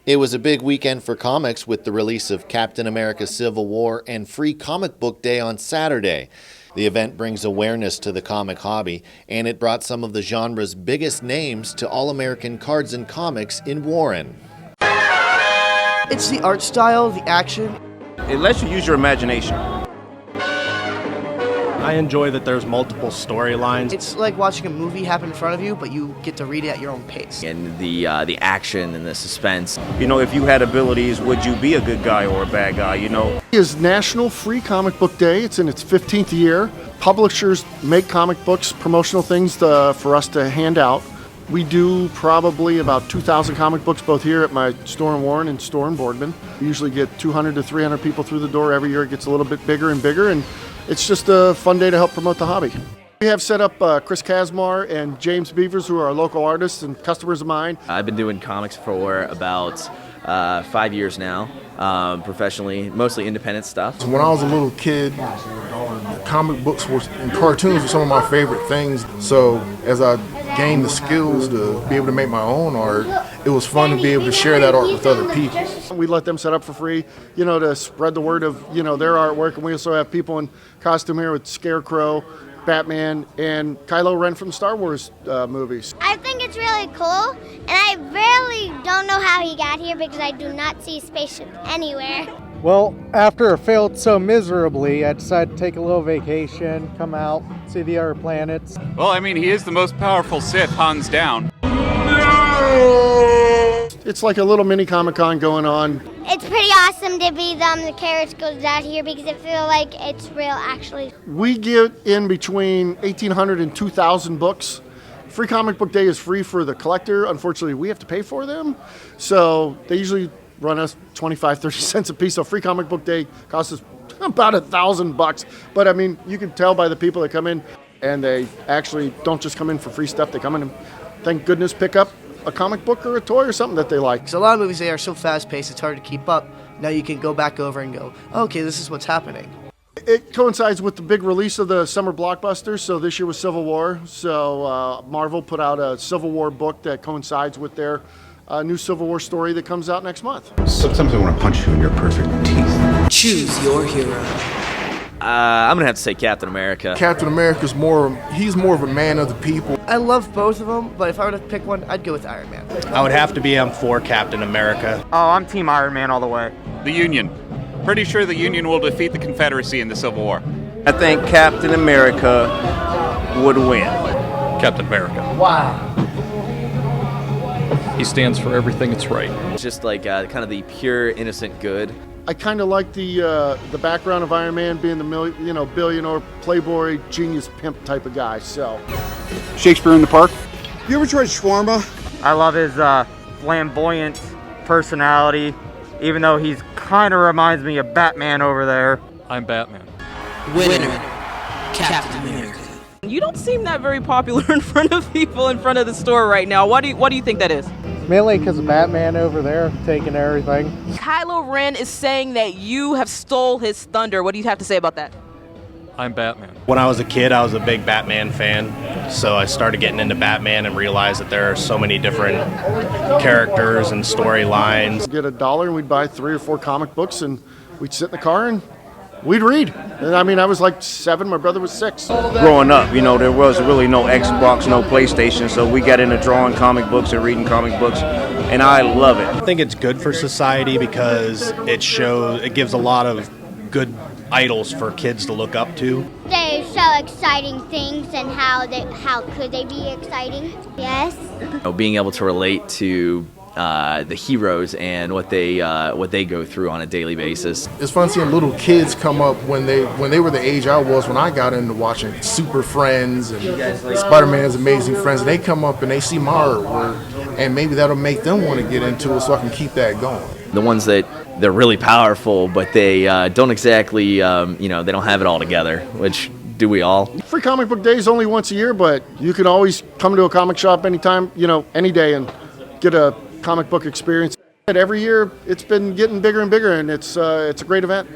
It was a big weekend for comics with the release of Captain America Civil War and Free Comic Book Day on Saturday. The event brings awareness to the comic hobby, and it brought some of the genre's biggest names to All-American Cards and Comics in Warren. It's the art style, the action. It lets you use your imagination. I enjoy that there's multiple storylines. It's like watching a movie happen in front of you, but you get to read it at your own pace. And the action and the suspense. You know, if you had abilities, would you be a good guy or a bad guy, you know? It is National Free Comic Book Day. It's in its 15th year. Publishers make comic books, promotional things for us to hand out. We do probably about 2,000 comic books both here at my store in Warren and store in Boardman. We usually get 200 to 300 people through the door every year. It gets a little bit bigger and bigger, and it's just a fun day to help promote the hobby. We have set up Chris Casmar and James Beavers, who are our local artists and customers of mine. I've been doing comics for about 5 years now, professionally, mostly independent stuff. When I was a little kid, comic books and cartoons were some of my favorite things. So as I gained the skills to be able to make my own art, it was fun to be able to share that art with other people. We let them set up for free, to spread the word of, their artwork. And we also have people in costume here with Scarecrow, Batman, and Kylo Ren from the Star Wars movies. I think it's really cool, and I really don't know how he got here because I do not see a spaceship anywhere. Well, after it failed so miserably, I decided to take a little vacation, come out, see the other planets. Well, I mean, he is the most powerful Sith, hands down. It's like a little mini Comic-Con going on. It's pretty awesome to be the carriage goes out here because it feels like it's real, actually. We get in between 1,800 and 2,000 books. Free Comic Book Day is free for the collector. Unfortunately, we have to pay for them. So they usually run us 25, 30 cents a piece. So Free Comic Book Day costs us about $1,000. But I mean, you can tell by the people that come in, and they actually don't just come in for free stuff. They come in and, thank goodness, pick up a comic book or a toy or something that they like. Because a lot of movies, they are so fast-paced, it's hard to keep up. Now you can go back over and go, okay, this is what's happening. It coincides with the big release of the summer blockbusters. So this year was Civil War. So Marvel put out a Civil War book that coincides with their new Civil War story that comes out next month. Sometimes I want to punch you in your perfect teeth. Choose your hero. I'm gonna have to say Captain America. Captain America's he's more of a man of the people. I love both of them, but if I were to pick one, I'd go with Iron Man. I would have to be for Captain America. Oh, I'm Team Iron Man all the way. The Union. Pretty sure the Union will defeat the Confederacy in the Civil War. I think Captain America would win. Captain America. Wow. He stands for everything that's right. It's just like kind of the pure, innocent good. I kind of like the background of Iron Man being the billionaire, playboy, genius, pimp type of guy. So, Shakespeare in the Park. You ever tried shawarma? I love his flamboyant personality, even though he's kind of reminds me of Batman over there. I'm Batman. Winner, Captain America. You don't seem that very popular in front of people in front of the store right now. What do you think that is? Mainly because of Batman over there taking everything. Kylo Ren is saying that you have stole his thunder. What do you have to say about that? I'm Batman. When I was a kid, I was a big Batman fan, so I started getting into Batman and realized that there are so many different characters and storylines. Get $1 and we'd buy 3 or 4 comic books, and we'd sit in the car and we'd read. And I mean, I was like 7, my brother was 6. Growing up, there was really no Xbox, no PlayStation, so we got into drawing comic books and reading comic books, and I love it. I think it's good for society because it gives a lot of good idols for kids to look up to. They show exciting things, and how could they be exciting? Yes. Being able to relate to the heroes and what they go through on a daily basis. It's fun seeing little kids come up when they were the age I was when I got into watching Super Friends and Spider-Man's Amazing Friends, and they come up and they see my artwork, and maybe that'll make them want to get into it so I can keep that going. The ones that they're really powerful, but they don't exactly, they don't have it all together, which do we all? Free Comic Book Day is only once a year, but you can always come to a comic shop anytime, any day, and get a comic book experience. Every year, it's been getting bigger and bigger, and it's a great event.